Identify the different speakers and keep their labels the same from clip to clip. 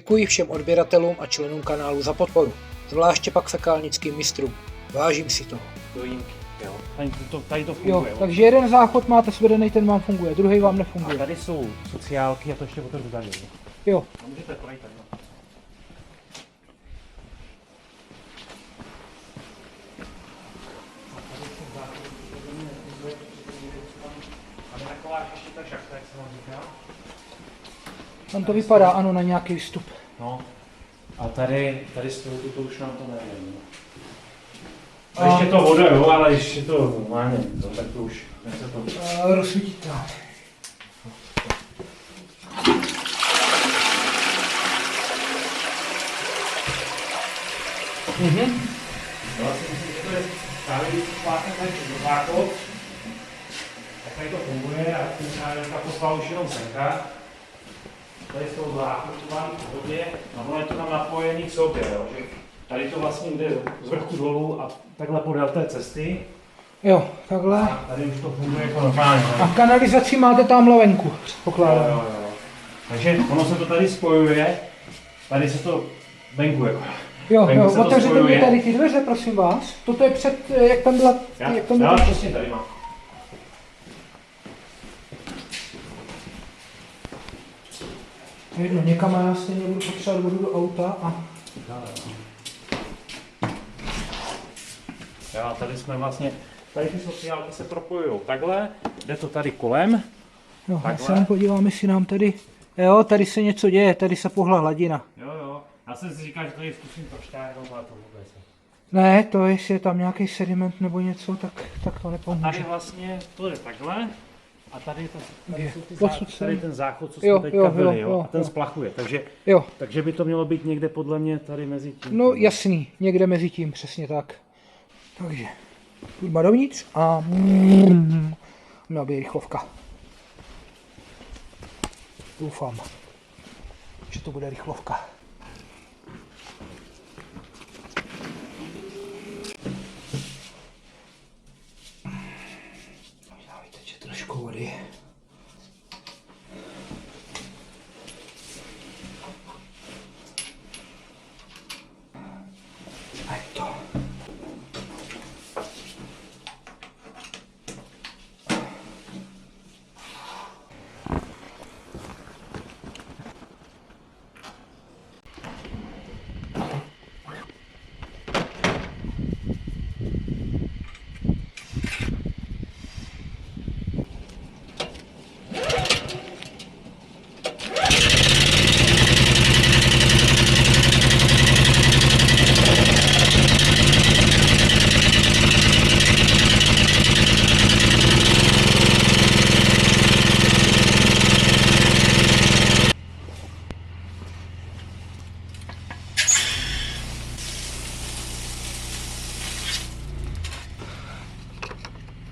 Speaker 1: Děkuji všem odběratelům a členům kanálu za podporu, zvláště pak fekálnickým mistrům. Vážím si toho.
Speaker 2: Dojímky, jo. Tady to funguje.
Speaker 1: Jo, takže jeden záchod máte svedený, ten vám funguje, druhý vám nefunguje.
Speaker 2: A tady jsou sociálky a to ještě otevřu tady.
Speaker 1: Jo.
Speaker 2: A můžete projít tady. Tady taková ještě ta šachta, jak jsem vám říkal.
Speaker 1: Tam to vypadá, ano, na nějaký vstup.
Speaker 2: No. A tady z toho to už nám to nevím. A ještě to voda, jo, ale ještě to normálně, tak to už nechce to.
Speaker 1: Rozsvítitelné.
Speaker 2: Já si myslím, že to je právě, když se splácne tady do záchod, tak tady to funguje a tím ta poslala už jenom senka. Tady z toho záchodu mám v pohodě a ono je to tam napojený k sobě, jo, že tady to vlastně jde z vrchu dolů a takhle podél té cesty.
Speaker 1: Jo, takhle.
Speaker 2: A tady už to funguje jako normálně.
Speaker 1: A kanalizaci máte tamhle venku, předpokládám.
Speaker 2: Jo. Takže ono se to tady spojuje, tady se to venku jako.
Speaker 1: Jo, otevřete mi tady ty dveře, prosím vás. Toto je před, jak tam byla...
Speaker 2: Já přesně tady mám.
Speaker 1: Jedno, někam já stejně budu potřebovat vodu do auta a...
Speaker 2: Jo, tady jsme vlastně, tady ty sociálky se propojují takhle, jde to tady kolem.
Speaker 1: Jo, já se vám podívám, jestli nám tady... Jo, tady se něco děje, tady se pohla hladina.
Speaker 2: Jo, já jsem si říkal, že tady zkusím proštáhnout, ale to vůbec ne.
Speaker 1: Ne, to jestli je tam nějaký sediment nebo něco, tak to nepomůže.
Speaker 2: Tady vlastně, to je takhle. A tady
Speaker 1: Tady
Speaker 2: ten záchod, co jsme teďka byli, jo, a ten splachuje, takže by to mělo být někde podle mě tady mezi tím.
Speaker 1: No jasný, někde mezi tím, přesně tak. Takže, půjdeme dovnitř a měla být rychlovka. Doufám, že to bude rychlovka. Dáme teď trošku vody. A je to.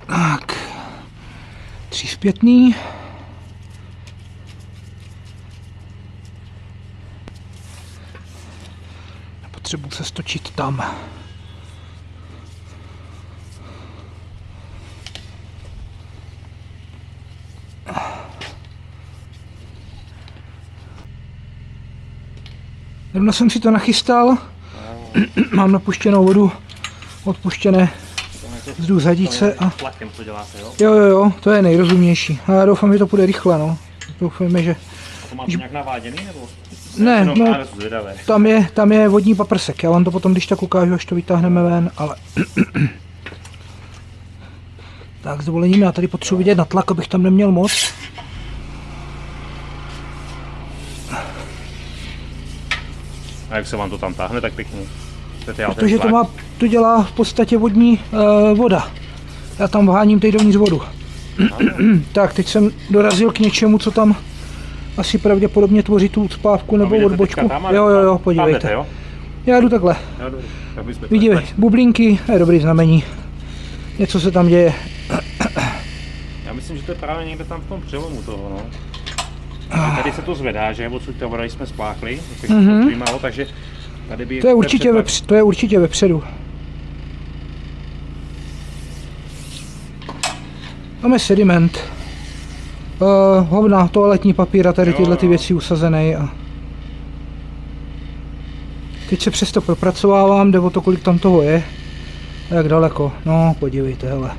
Speaker 1: Tak, 3 zpětný. Potřebuji se stočit tam. Zrovna jsem si to nachystal. Mám napuštěnou vodu, odpuštěné vzduch z hadice a...
Speaker 2: Tlakem to děláte, jo?
Speaker 1: Jo, to je nejrozumnější. A já doufám, že to půjde rychle, no. Doufujeme, že...
Speaker 2: To máte nějak naváděný, nebo?
Speaker 1: Ne, no, tam je vodní paprsek. Já vám to potom, když tak ukážu, až to vytáhneme ven, ale... Tak, s dovolením, já tady potřebuji vidět na tlak, abych tam neměl moc.
Speaker 2: A jak se vám to tam táhne tak pěkně?
Speaker 1: Protože to dělá v podstatě vodní voda. Já tam vháním teď dovnitř vodu. Tak, teď jsem dorazil k něčemu, co tam asi pravděpodobně tvoří tu ucpávku nebo odbočku. Jo, podívejte. Já jdu takhle. Vidíme, bublinky, je dobrý znamení. Něco se tam děje.
Speaker 2: Já myslím, že to je právě někde tam v tom přelomu toho, no. Tady se to zvedá, že? Odsud ta voda jsme spláchli, takže tady by...
Speaker 1: To je určitě vepředu. Tam je sediment. Hovna, toaletní papír a tady tyhle ty věci usazené. A... Teď se přesto propracovávám, jde o to, kolik tam toho je. A jak daleko. No, podívejte, hele.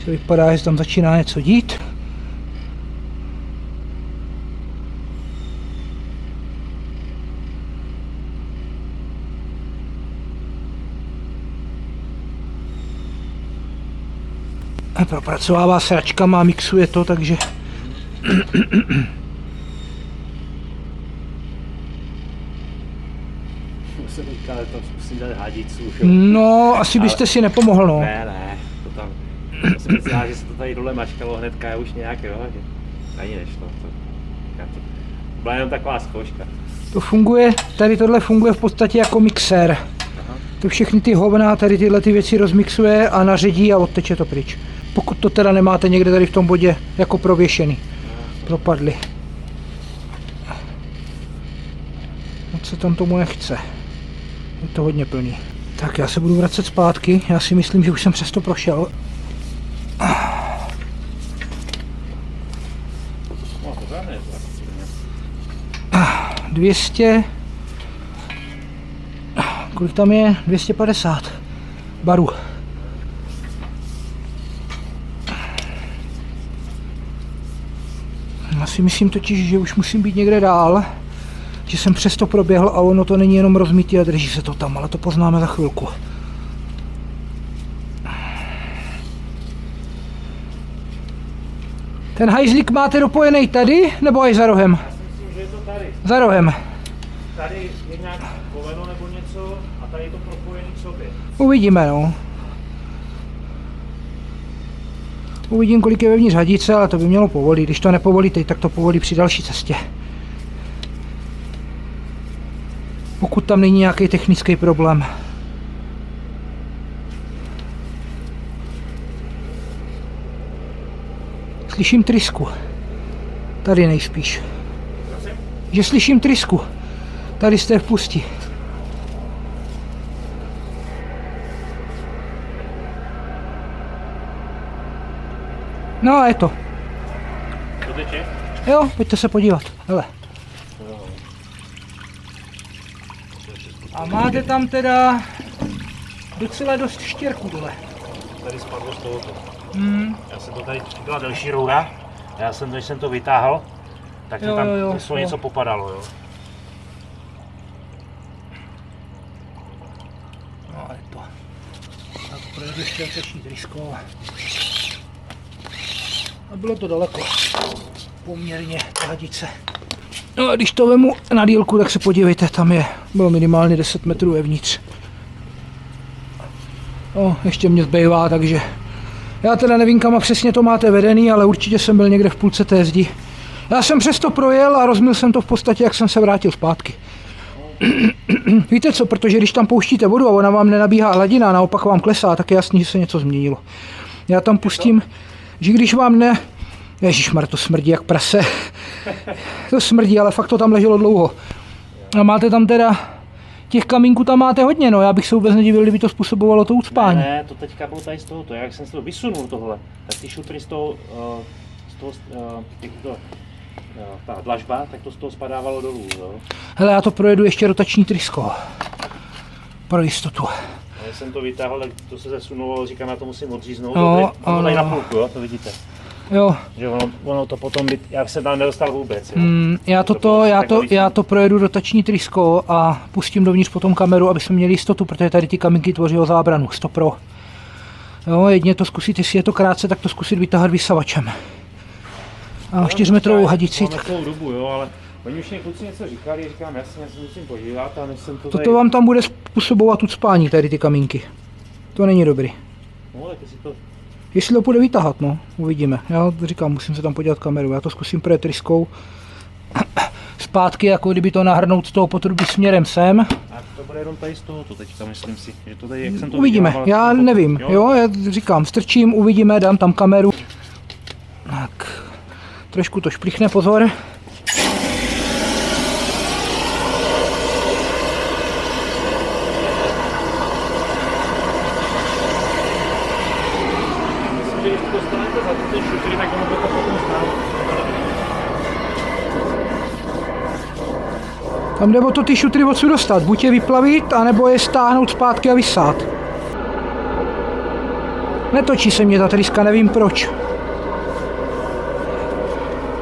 Speaker 1: To vypadá, že tam začíná něco dít. A propracovává sračkama a mixuje to, takže...
Speaker 3: Jsem říkal, že tam zkusím dát hadicu.
Speaker 1: No, asi byste si nepomohl, no.
Speaker 3: Ne, to tam... To jsem myslel, že se to tady dole mačkalo hnedka už nějak, jo, že ani nešlo. To byla jenom taková zkouška.
Speaker 1: To funguje, tady tohle funguje v podstatě jako mixér.
Speaker 3: Aha.
Speaker 1: To všechny ty hovna, tady tyhle ty věci rozmixuje a naředí a odteče to pryč. Pokud to teda nemáte někde tady v tom bodě jako prověšený. Propadly. Moc se tam tomu nechce. Je to hodně plný. Tak já se budu vracet zpátky, já si myslím, že už jsem přes to prošel.
Speaker 3: No, to žádné je to.
Speaker 1: 200, kolik tam je? 250 barů. Já si myslím totiž, že už musím být někde dál, že jsem přesto proběhl a ono to není jenom rozmítý a drží se to tam, ale to poznáme za chvilku. Ten hajzlík máte dopojený tady, nebo aj za rohem?
Speaker 3: Myslím, že je to tady.
Speaker 1: Za rohem.
Speaker 3: Tady je nějak koleno nebo něco a tady je to propojený k sobě.
Speaker 1: Uvidíme, no. Uvidím, kolik je vevnitř hadice, ale to by mělo povolit. Když to nepovolí teď, tak to povolí při další cestě. Pokud tam není nějaký technický problém. Slyším trysku. Tady nejspíš. Že slyším trysku. Tady jste v pusti. No a je to.
Speaker 3: To teče?
Speaker 1: Jo, pojďte se podívat. Hele. A máte tam teda docela dost štěrku dole.
Speaker 3: Tady spadlo z tohoto.
Speaker 1: Hmm.
Speaker 3: Já jsem to tady, byla delší roura, já jsem, když jsem to vytáhl, tak
Speaker 1: Jo,
Speaker 3: tam
Speaker 1: jo,
Speaker 3: něco popadalo, jo.
Speaker 1: No a je to. Tak projedu ještě rotační tryskou. A bylo to daleko. Poměrně ta hadice. No a když to vemu na dílku, tak se podívejte, tam je, bylo minimálně 10 metrů vevnitř. No, ještě mě zbývá, takže já teda nevím, kam přesně to máte vedený, ale určitě jsem byl někde v půlce té zdi. Já jsem přesto projel a rozmil jsem to v podstatě, jak jsem se vrátil zpátky. Víte co, protože když tam pouštíte vodu a ona vám nenabíhá hladina a naopak vám klesá, tak je jasný, že se něco změnilo. Já tam pustím, že když vám ne... Ježišmar, to smrdí jak prase. To smrdí, ale fakt to tam leželo dlouho. A máte tam teda... Těch kamínků tam máte hodně, no, já bych se vůbec nedivil, kdyby to způsobovalo to ucpání.
Speaker 3: Ne, to teďka bylo tady z tohoto, jak jsem si to vysunul tohle, tak ty šutry ta dlažba, tak to z toho spadávalo dolů, jo.
Speaker 1: Hele, já to projedu ještě rotační tryskou. Pro jistotu.
Speaker 3: A když jsem to vytáhl, tak to se zesunulo, říkám, já to musím odříznout,
Speaker 1: No,
Speaker 3: to tady na půlku, jo, to vidíte.
Speaker 1: Jo.
Speaker 3: Že ono to potom, já jsem tam nedostal vůbec, jo.
Speaker 1: Já to projedu rotační tryskou a pustím dovnitř potom kameru, aby jsme měli jistotu, protože tady ty kamínky tvoří zábranu, 100%. Jo, jedně to zkusit, jestli je to krátce, tak to zkusit vytáhat vysavačem. A 4metrovou hadici.
Speaker 3: Máme celou dobu, jo, ale oni už mě kluci něco říkali, říkám, jasně, já se musím podívat, a než jsem to tady...
Speaker 1: Toto vám tam bude způsobovat ucpání, tady ty kamínky. To není dobrý.
Speaker 3: No, tak jestli to...
Speaker 1: Jestli to půjde vytahat, no, uvidíme. Já říkám, musím se tam podívat kameru, já to zkusím projet tryskou. Zpátky, jako kdyby to nahrnout z toho potrubí směrem sem.
Speaker 3: A to bude jenom tady z tohoto teďka, myslím si, že to tady, jak jsem to
Speaker 1: Uvidíme,
Speaker 3: vydělával,
Speaker 1: já nevím, jo, já říkám, strčím, uvidíme, dám tam kameru. Tak, trošku to šplichne, pozor.
Speaker 3: Když to dostanete za ty šutry, tak ono to potom stává.
Speaker 1: Tam jde o to ty šutry odsud dostat, buď je vyplavit, anebo je stáhnout zpátky a vysát. Netočí se mě ta tryska, nevím proč.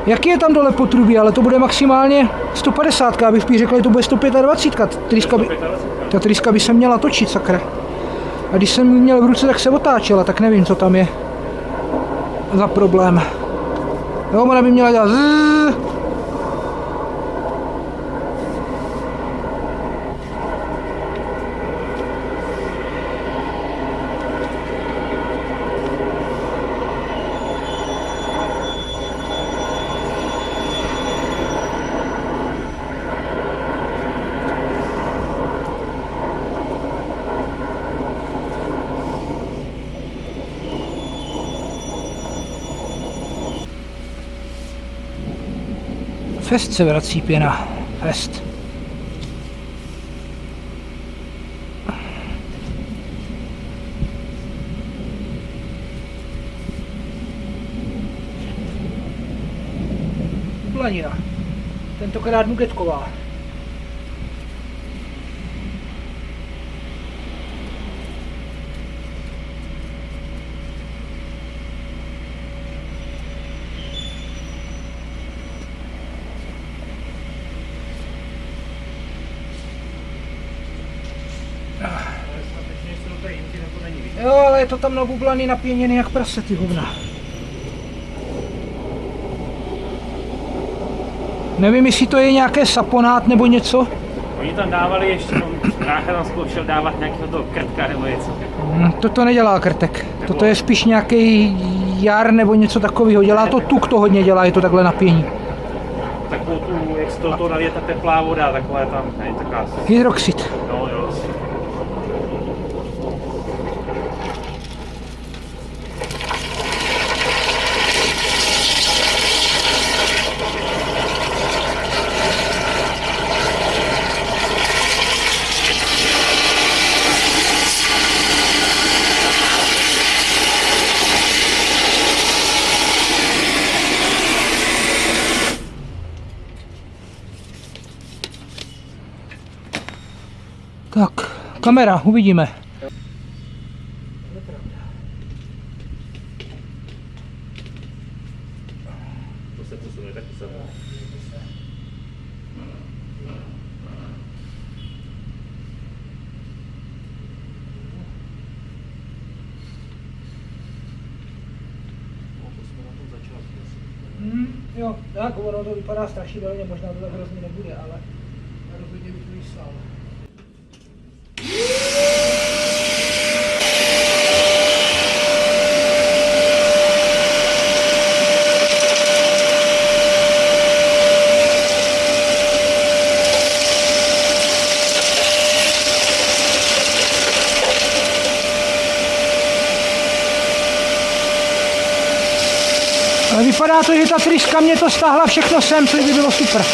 Speaker 1: Jaký je tam dole potrubí, ale to bude maximálně 150, abych spíš řekl, že to bude 125. Ta tryska by se měla točit, sakra. A když jsem ji měl v ruce, tak se otáčela, tak nevím, co tam je za problém. Jo, ona by měla dělat zzz. Fest se vrací pěna. Fest. Planina. Tentokrát nugetková. Jo, ale je to tam nabublaný, napěněný jak prase, ty hovna. Nevím, jestli to je nějaké saponát nebo něco.
Speaker 3: Oni tam dávali ještě, brácha tam zkoušel dávat nějakého toho krtka nebo něco.
Speaker 1: Toto nedělá krtek. Toto je spíš nějaký jar nebo něco takového. Dělá to tuk, to hodně dělá, je to takhle napění.
Speaker 3: Takovou tu, jak z toho nalije ta teplá voda, takhle tam, ne, taková...
Speaker 1: Hydroxid.
Speaker 3: No, jo.
Speaker 1: Tak, kamera, uvidíme.
Speaker 3: To se posunuje taky samo.
Speaker 1: Jo, tak, ono to vypadá strašidelně, možná to tak hrozně nebude, ale rozhodně bych to vyslal. Ale vypadá to, že ta tryska mě to stáhla všechno sem, což by bylo super.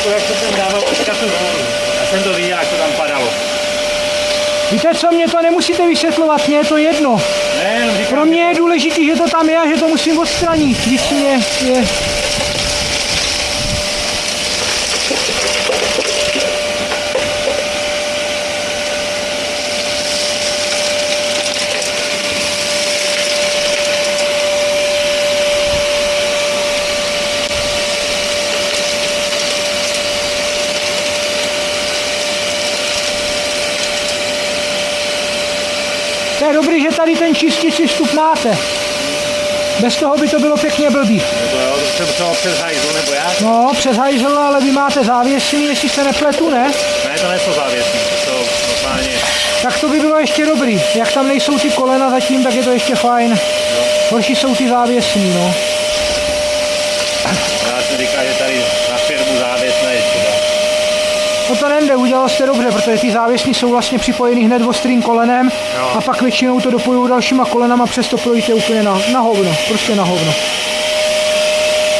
Speaker 3: To jak se tam dával odkazu nahoru. Já jsem to viděl, jak to tam padalo.
Speaker 1: Víte co, mě to nemusíte vysvětlovat, mně je to jedno.
Speaker 3: Ne, říkám,
Speaker 1: Pro mě je důležité, že to tam je a že to musím odstranit. Víc mě je... To je dobrý, že tady ten čistící vstup máte. Bez toho by to bylo pěkně blbý.
Speaker 3: to jo, to jsem třeba přes hajzl, nebo jak?
Speaker 1: No, přes hajzl, ale vy máte závěsný, jestli se nepletu, ne?
Speaker 3: Ne, to nejsou závěsní, to jsou normálně.
Speaker 1: Tak to by bylo ještě dobrý. Jak tam nejsou ty kolena zatím, tak je to ještě fajn.
Speaker 3: Jo.
Speaker 1: Horší jsou ty závěsný, no.
Speaker 3: Já jsem říkal, že tady na firmu závěsné je škoda.
Speaker 1: No to nejde, udělal jste dobře, protože ty závěsní jsou vlastně připojený hned ostrým kolenem
Speaker 3: Jo.
Speaker 1: a pak většinou to dopojují dalšíma kolenama, přesto projíte úplně na hovno, prostě na hovno.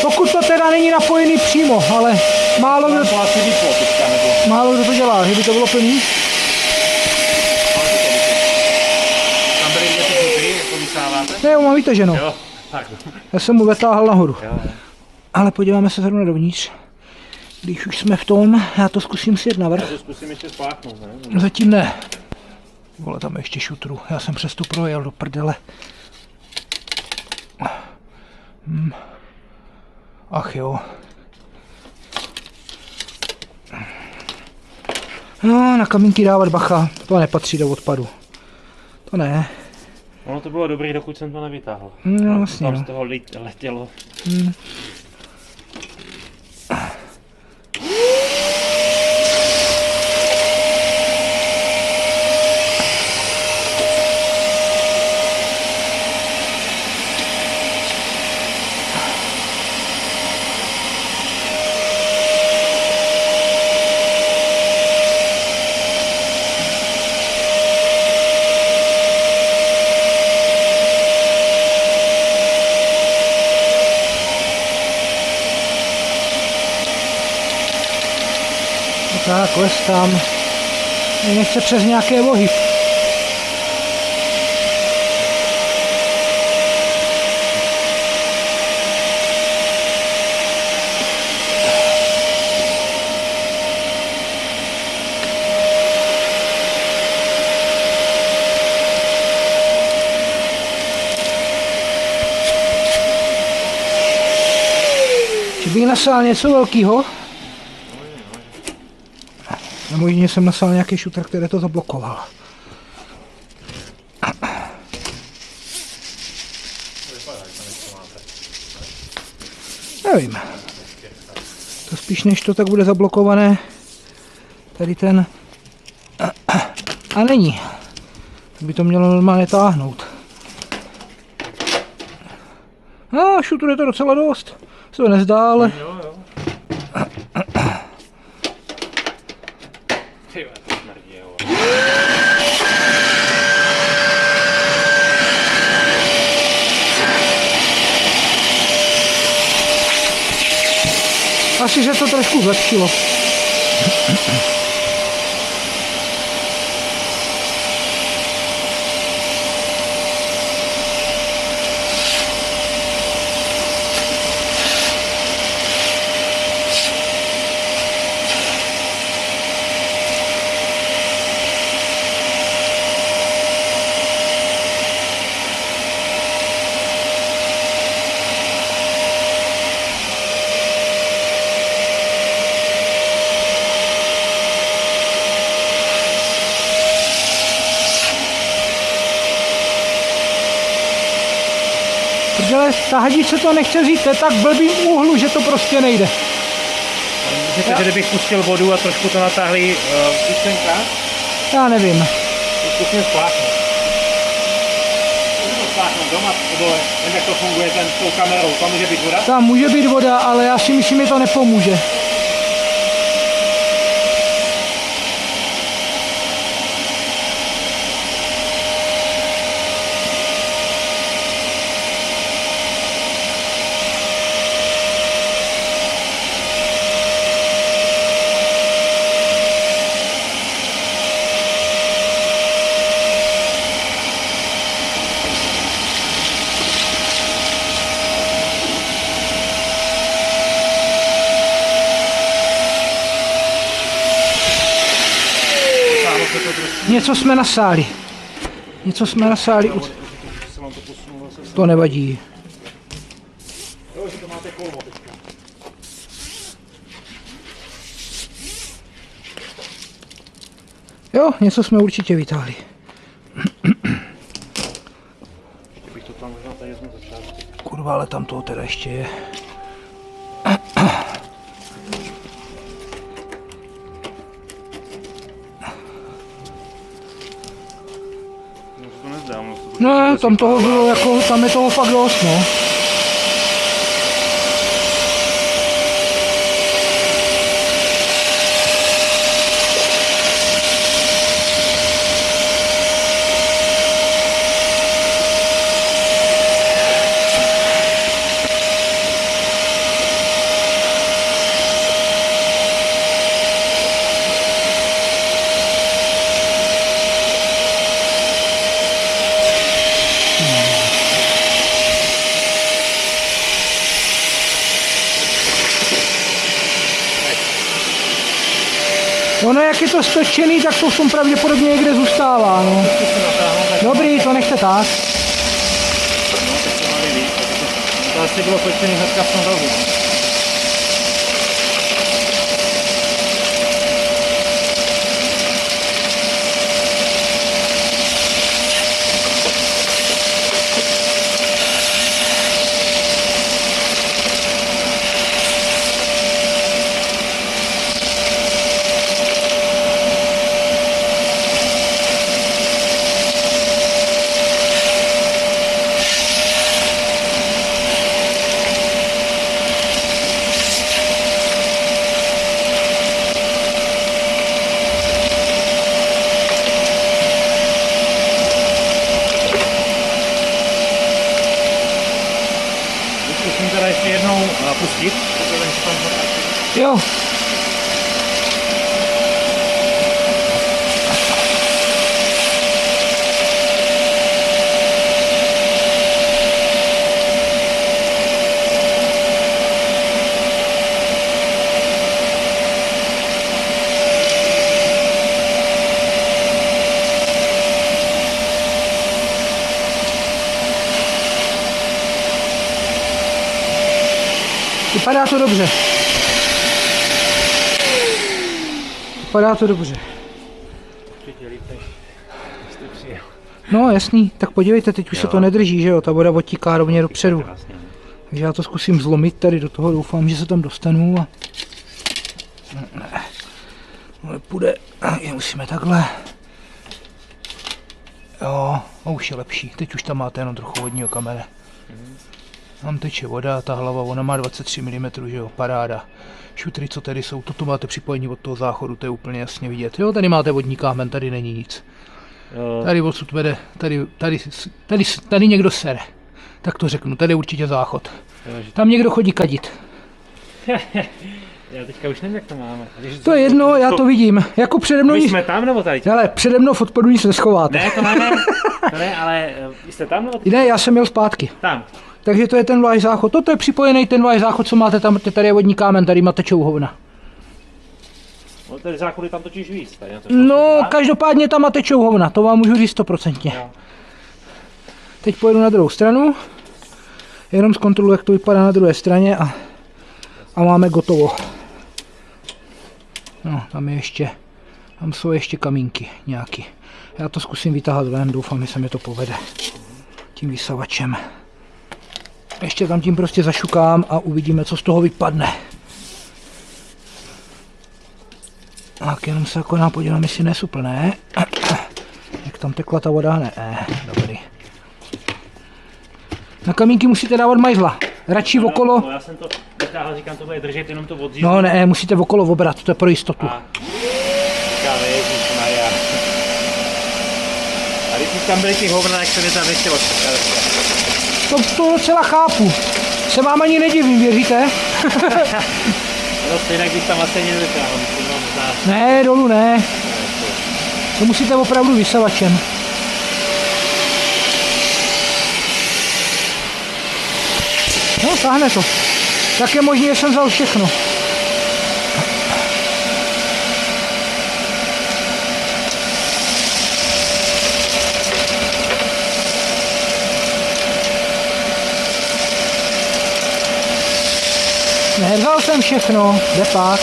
Speaker 1: Pokud to teda není napojený přímo, ale málo kdo,
Speaker 3: To asi vyplo teďka, nebo...
Speaker 1: málo kdo to dělá, že by to bylo plný.
Speaker 3: máte?
Speaker 1: Ne, jo, mám vytaženo.
Speaker 3: Jo, tak.
Speaker 1: Já jsem mu vytáhl nahoru.
Speaker 3: Jo, jo.
Speaker 1: Ale podíváme se zrovna dovnitř. Když už jsme v tom, já to zkusím si jet
Speaker 3: Já
Speaker 1: navrch.
Speaker 3: to zkusím ještě spláchnout, ne?
Speaker 1: Zatím ne. Vole, tam je ještě šutru. Já jsem přes to projel do prdele. Ach jo. No, na kamínky dávat bacha. To nepatří do odpadu. To ne.
Speaker 3: Ono to bylo dobrý, dokud jsem to nevytáhl.
Speaker 1: No, vlastně,
Speaker 3: Tam
Speaker 1: no.
Speaker 3: z toho letělo.
Speaker 1: Tak, les tam. Nechce přes nějaké vohy. Že bych nasál něco velkého? Nebo jině jsem nasál nějaký šutr, který to zablokoval. Nevím. To spíš než to tak bude zablokované. Tady ten. A není. By to mělo normálně táhnout. No, šutru je to docela dost. Se to nezdá, ale...
Speaker 3: Jo, jo. Ty jo, to smrdí, jo.
Speaker 1: Asi, že to trošku zlepšilo. Protože ta hadice to nechce vzít, to je tak blbým úhlu, že to prostě nejde.
Speaker 3: Myslíte, že kdybych pustil vodu a trošku to natáhli písmenka?
Speaker 1: Já nevím.
Speaker 3: Zkusím spláchnout. Můžu to spláchnout doma, nebo nevím, jak to funguje ten s tou kamerou, tam může být voda?
Speaker 1: Tam může být voda, ale já si myslím, že to nepomůže. Něco jsme nasáli. Něco jsme nasáli. To nevadí.
Speaker 3: Jo, že to máte kolmo teďka.
Speaker 1: Jo, něco jsme určitě vytáhli.
Speaker 3: Ještě bych to tam možná tady vezmu začátku.
Speaker 1: Kurva, ale tam toho teda ještě je.
Speaker 3: No to nezdá, no to
Speaker 1: Ne, tam toho bylo jako, tam je toho fakt dost, no. Ono jak je to stočený, tak to v tom pravděpodobně někde zůstává, no. Dobrý, to nechte tak.
Speaker 3: To asi bylo točený hnedka v tom rohu. Zkusím teda ještě jednou pustit, protože ten tam
Speaker 1: Jo. Vypadá to dobře. Vypadá to dobře.
Speaker 3: určitě líp, než jste přijel.
Speaker 1: No jasný, tak podívejte, teď už se to nedrží, že jo, ta voda odtíká rovně dopředu.
Speaker 3: Krásně.
Speaker 1: Takže já to zkusím zlomit tady do toho, doufám, že se tam dostanu a... Ale půjde, musíme takhle. Jo, a už je lepší, teď už tam máte jenom trochu vodního kamene. Tam teče voda, ta hlava, ona má 23 mm, že jo, paráda. Šutry, co tady jsou, toto máte připojení od toho záchodu, to je úplně jasně vidět. Jo, tady máte vodní kámen, tady není nic.
Speaker 3: Jo.
Speaker 1: Tady odsud vede, tady někdo sere. Tak to řeknu, tady je určitě záchod.
Speaker 3: Jo, že-
Speaker 1: Tam někdo chodí kadit.
Speaker 3: Já teďka už nevím, jak to máme.
Speaker 1: To je jedno, já to vidím. Jako přede mnou
Speaker 3: My
Speaker 1: nic...
Speaker 3: jsme tam nebo tady?
Speaker 1: Hele, přede mnou v odpadu nic neschováte.
Speaker 3: Ne, to ne, to ne, ale jste tam nebo
Speaker 1: Ne, já jsem měl zpátky.
Speaker 3: tam?
Speaker 1: Takže to je ten vláž záchod. Toto je připojený ten vláž záchod, co máte tam, tady je vodní kámen, tady máte čouhovna.
Speaker 3: No, tady záchody tam totiž víc. Tady na to
Speaker 1: No, každopádně tam máte čouhovna, to vám můžu říct 100%.
Speaker 3: Jo.
Speaker 1: Teď pojedu na druhou stranu, jenom zkontroluji, jak to vypadá na druhé straně a máme gotovo. No, tam jsou ještě kamínky nějaký. Já to zkusím vytáhat ven, doufám, že se mi to povede tím vysavačem. Ještě tam tím prostě zašukám a uvidíme, co z toho vypadne. Tak jenom se jako podívám, jestli nejsou plné. Jak tam tekla ta voda? Ne, dobrý. Na kamínky musíte dávat majzla. Radši okolo.
Speaker 3: No, já jsem to vytáhl, říkám, to bude držet, jenom to odříznu.
Speaker 1: No ne, musíte okolo obrat, to je pro jistotu.
Speaker 3: A říkáme, ježišmarja. A když už tam byli těch hovna, jak se mě tam ještě odšel.
Speaker 1: To docela chápu. Se vám ani nedivím, věříte?
Speaker 3: No stejně, když tam asi někdo vytáhl, myslím, no, možná.
Speaker 1: Ne, dolů ne. To musíte opravdu vysavačem. No, táhne to. Tak je možné, že jsem vzal všechno. Nevzal jsem všechno, jde pak.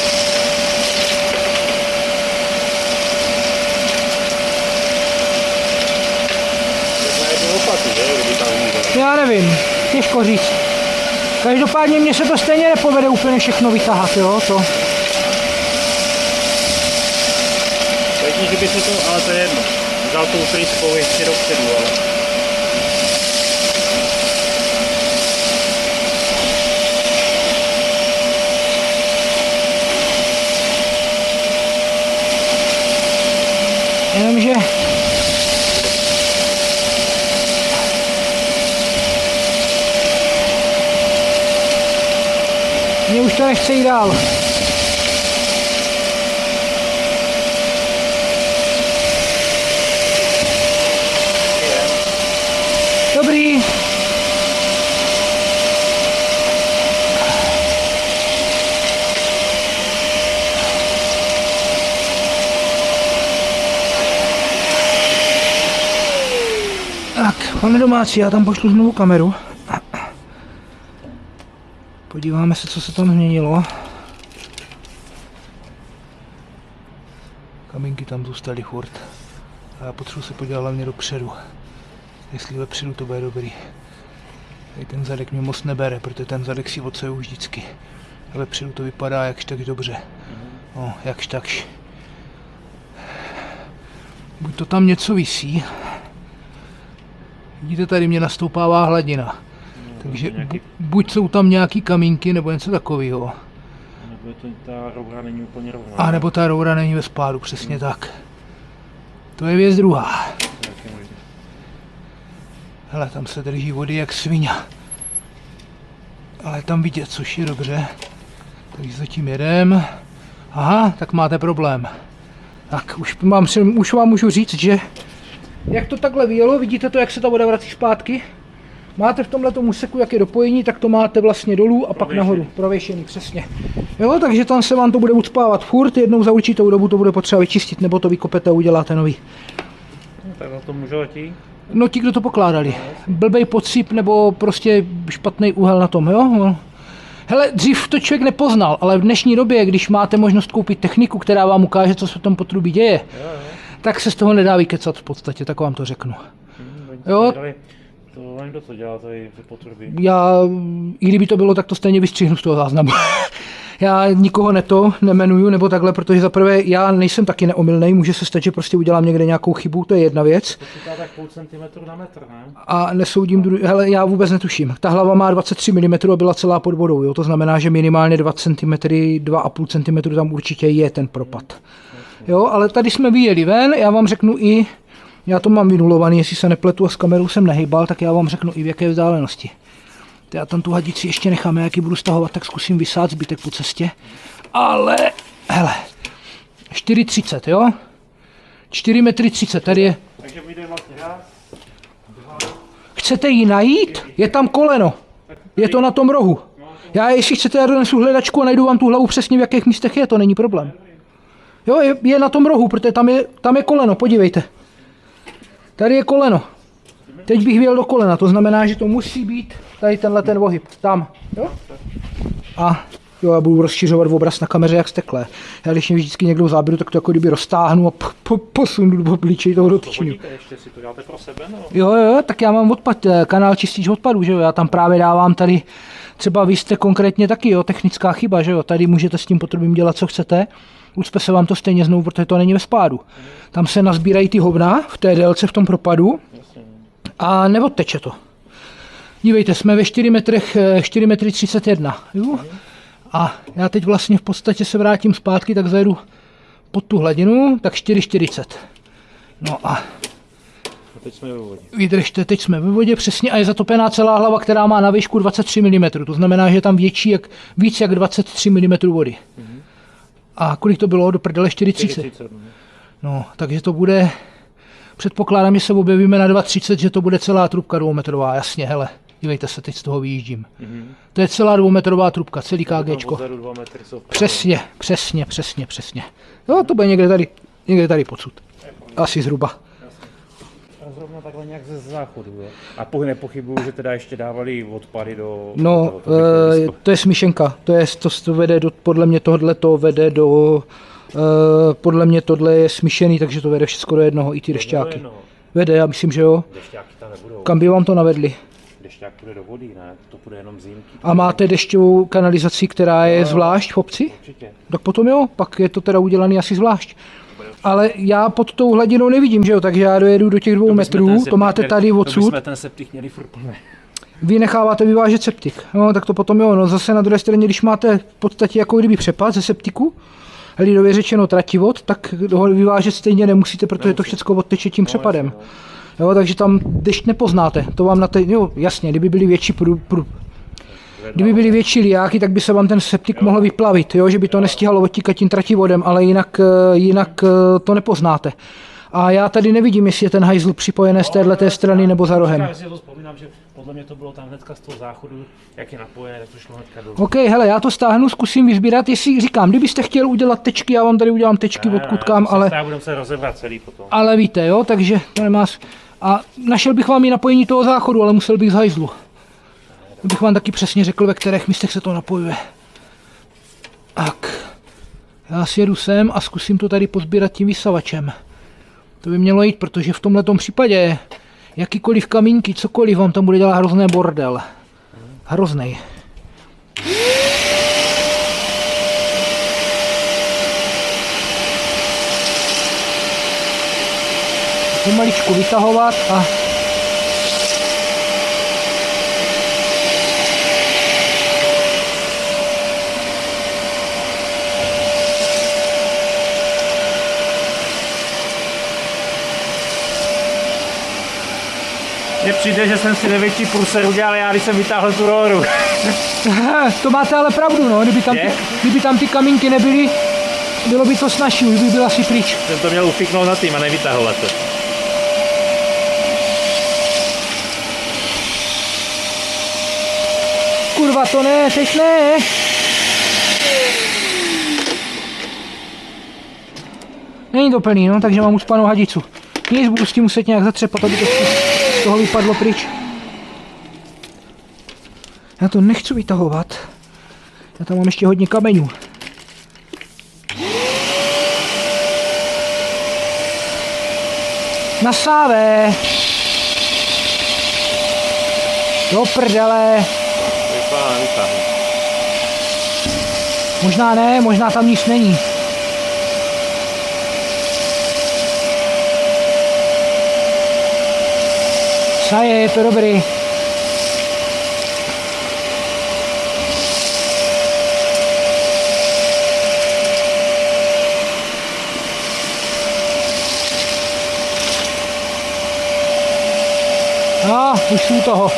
Speaker 1: Já nevím, těžko říct. Každopádně mně se to stejně nepovede úplně všechno vytahat, jo, to.
Speaker 3: Pojďme, že by se to, ale to je jedno. Vzal tou tryskou ještě dopředu, ale...
Speaker 1: Jenomže... Mně už to nechce jít dál. Dobrý. Tak, pane domácí, já tam pošlu znovu kameru. Podíváme se, co se tam změnilo. Kamínky tam zůstaly furt. A já potřebuji se podívat hlavně dopředu. Jestli vepředu to bude dobrý. Tady ten zadek mě moc nebere, protože ten zadek si oceju vždycky. A vepředu to vypadá jakž tak dobře. No, jakž takž. Buď to tam něco visí. Vidíte, tady mě nastoupává hladina. Takže buď jsou tam nějaký kamínky, nebo něco takového.
Speaker 3: Nebo ta roura není úplně rovná.
Speaker 1: A nebo ta roura není ve spádu, přesně tak. To je věc druhá. Hele, tam se drží vody jak svině. Ale tam vidět, což je dobře. Takže zatím jedem. Aha, tak máte problém. Tak, už vám můžu říct, že jak to takhle vyjelo, vidíte to, jak se ta voda vrací zpátky? Máte v tomhletom úseku, jak je dopojení, tak to máte vlastně dolů a pak nahoru. Prověšený, přesně. Jo, takže tam se vám to bude ucpávat furt, jednou za určitou dobu to bude potřeba vyčistit, nebo to vykopete a uděláte nový.
Speaker 3: No, tak na to můžu letí?
Speaker 1: No ti, kdo to pokládali. Blbej podsyp nebo prostě špatný úhel na tom, jo? No. Hele, dřív to člověk nepoznal, ale v dnešní době, když máte možnost koupit techniku, která vám ukáže, co se v tom potrubí děje, tak se z toho nedá vykecat v podstatě, tak vám to řeknu. Jo?
Speaker 3: To někdo co dělá tady ty potrubí?
Speaker 1: I kdyby to bylo, tak to stejně vystřihnu z toho záznamu. Já nikoho nemenuju, nebo takhle, protože zaprvé já nejsem taky neomylnej, může se stát, že prostě udělám někde nějakou chybu, to je jedna věc.
Speaker 3: To říká tak půl centimetru na metr, ne?
Speaker 1: A nesoudím druhý, hele, já vůbec netuším. Ta hlava má 23 mm a byla celá pod vodou, jo? To znamená, že minimálně 2 cm, 2,5 cm tam určitě je ten propad. Jo, ale tady jsme vyjeli ven, já vám řeknu i, já to mám vynulovaný, jestli se nepletu a s kamerou jsem nehejbal, tak já vám řeknu i v jaké vzdálenosti. Já tam tu hadici ještě necháme, jak ji budu stahovat, tak zkusím vysát zbytek po cestě. Ale, hele, 4,30, jo? 4,30 m, tady je.
Speaker 3: Takže vyjde vlastně raz.
Speaker 1: Chcete ji najít? Je tam koleno. Je to na tom rohu. Já, jestli chcete, já donesu hledačku a najdu vám tu hlavu přesně v jakých místech je, to není problém. Jo, je na tom rohu, protože tam je koleno, podívejte. Tady je koleno. Teď bych vyjel do kolena, to znamená, že to musí být tady tenhle ten ohyb, tam, jo? A jo, já budu rozšiřovat obraz na kameře jak steklé. Já když mě vždycky někdo záběru, tak to jako kdyby roztáhnu a posunu do obličej toho dotyčního.
Speaker 3: Ještě si to děláte pro sebe, no?
Speaker 1: Jo, tak já mám kanál čistič odpadů, že jo, já tam právě dávám tady, třeba vy jste konkrétně taky, jo, technická chyba, že jo, tady můžete s tím potrubím dělat, co chcete. Ucpe se vám to stejně znovu, protože to není ve spádu. Tam se nazbírají ty hovna v té délce v tom propadu a neodteče to. Dívejte, jsme ve 4,31 m. Jo? A já teď vlastně v podstatě se vrátím zpátky, tak zajedu pod tu hladinu, tak 4,40. No a
Speaker 3: teď jsme ve vodě.
Speaker 1: Vydržte, teď jsme ve vodě přesně a je zatopená celá hlava, která má na výšku 23 mm. To znamená, že je tam víc jak 23 mm vody. A kolik to bylo? Do prdele 4,30. No, takže to bude, předpokládám, že se objevíme na 2,30, že to bude celá trubka 2metrová, jasně, hele. Dívejte se, teď z toho vyjíždím. To je celá 2metrová trubka, celý KGčko. Přesně. Jo, to bude někde tady podsud. Asi zhruba.
Speaker 3: A zrovna takhle nějak ze záchodu, jo? A nepochybuju, že teda ještě dávali odpady do...
Speaker 1: No, to je smíšenka, to vede do, podle mě tohle to vede do, podle mě tohle je smíšený, takže to vede všechno do jednoho, i ty dešťáky. Vede, já myslím, že jo.
Speaker 3: Dešťáky tam nebudou.
Speaker 1: Kam by vám to navedli?
Speaker 3: Dešťák půjde do vody, ne? To půjde jenom zimky.
Speaker 1: A máte dešťovou kanalizaci, která je zvlášť v obci?
Speaker 3: Určitě.
Speaker 1: Tak potom jo, pak je to teda udělaný asi zvlášť. Ale já pod tou hladinou nevidím, že jo, takže já dojedu do těch 2 metrů, to máte tady odsud.
Speaker 3: To bychom ten septik měli furt plný.
Speaker 1: Vy necháváte vyvážet septik, no tak to potom jo, no zase na druhé straně, když máte v podstatě jako kdyby přepad ze septiku, lidově řečeno trativod, tak ho vyvážet stejně nemusíte, protože to všechno odteče tím přepadem. Jo, takže tam dešť nepoznáte, to vám jo, jasně, kdyby byly větší liáky, tak by se vám ten septik mohl vyplavit, jo, že by to nestihalo odtíkat tím trativodem, ale jinak to nepoznáte. A já tady nevidím, jestli je ten hajzl připojený z téhleté strany nebo za rohem.
Speaker 3: Já si to vzpomínám, že podle mě to bylo tam hnedka z toho záchodu, jak je napojené, tak to šlo hnedka dolů.
Speaker 1: OK, hele, já to stáhnu, zkusím vyzbírat, jestli říkám, kdybyste chtěl udělat tečky, já vám tady udělám tečky odkud kam, ale...
Speaker 3: Já budeme se rozebrat celý potom.
Speaker 1: Ale víte, jo, takže to nemá... A našel bych vám i napojení toho záchodu, ale musel bych z hajzlu. Bych vám taky přesně řekl, ve kterých místech se to napojuje. Tak. Já si jedu sem a zkusím to tady pozbírat tím vysavačem. To by mělo jít, protože v tomhletom případě jakýkoliv kamínky, cokoliv vám tam bude dělat hrozný bordel. Hroznej. Pomaličku vytahovat a
Speaker 3: Mně přijde, že jsem si největší průser udělal já, když jsem vytáhl tu roru.
Speaker 1: to máte ale pravdu, no. Kdyby tam ty kamínky nebyly, bylo by to snazší, už by byl asi pryč.
Speaker 3: Jsem to měl ufiknout na tým a nevytahovat to.
Speaker 1: Kurva, to ne, teď ne. Není to plný, no, takže mám ucpanou hadicu. Nic, budu s tím muset nějak zatřepat, aby to z toho vypadlo pryč. Já to nechci vytahovat. Já tam mám ještě hodně kamenů. Nasávé. Do prdele. Možná ne, možná tam nic není. Saje, je to dobrý. No, už jsou u toho.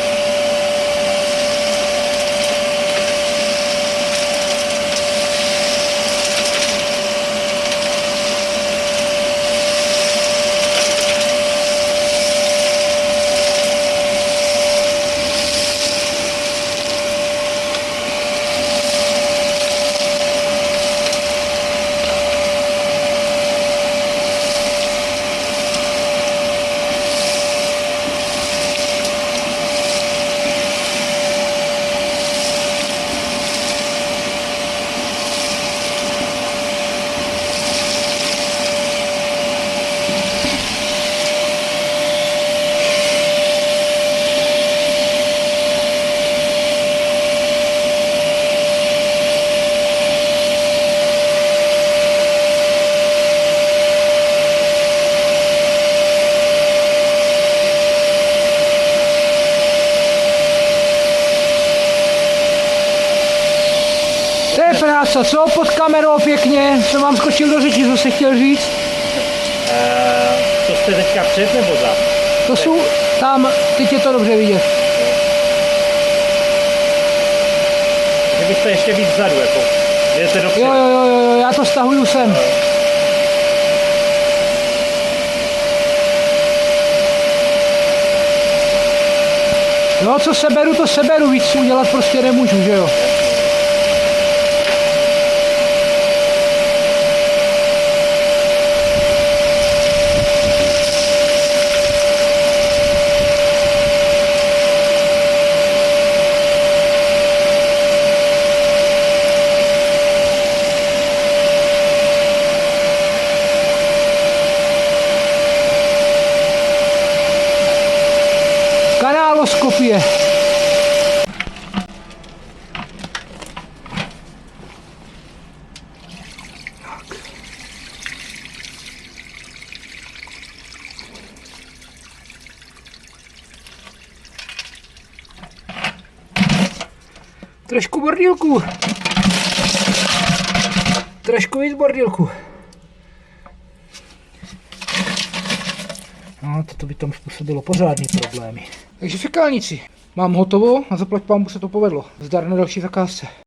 Speaker 1: Práce, co pod kamerou pěkně, jsem vám skočil do řeči, co jste chtěl říct?
Speaker 3: To jste teďka před nebo za?
Speaker 1: To jsou tam, teď je to dobře vidět.
Speaker 3: Že byste ještě víc vzadu, jako, jdete dopředu.
Speaker 1: Jo, já to stahuju sem. Jo, co seberu, to seberu, víc udělat prostě nemůžu, že jo? Kanáloskopie. Trošku bordílku. Trošku víc bordílku. No, toto by tam způsobilo pořádný problémy. Takže fekálnici. Mám hotovo a zaplať pánbu se to povedlo. Zdar na další zakázce.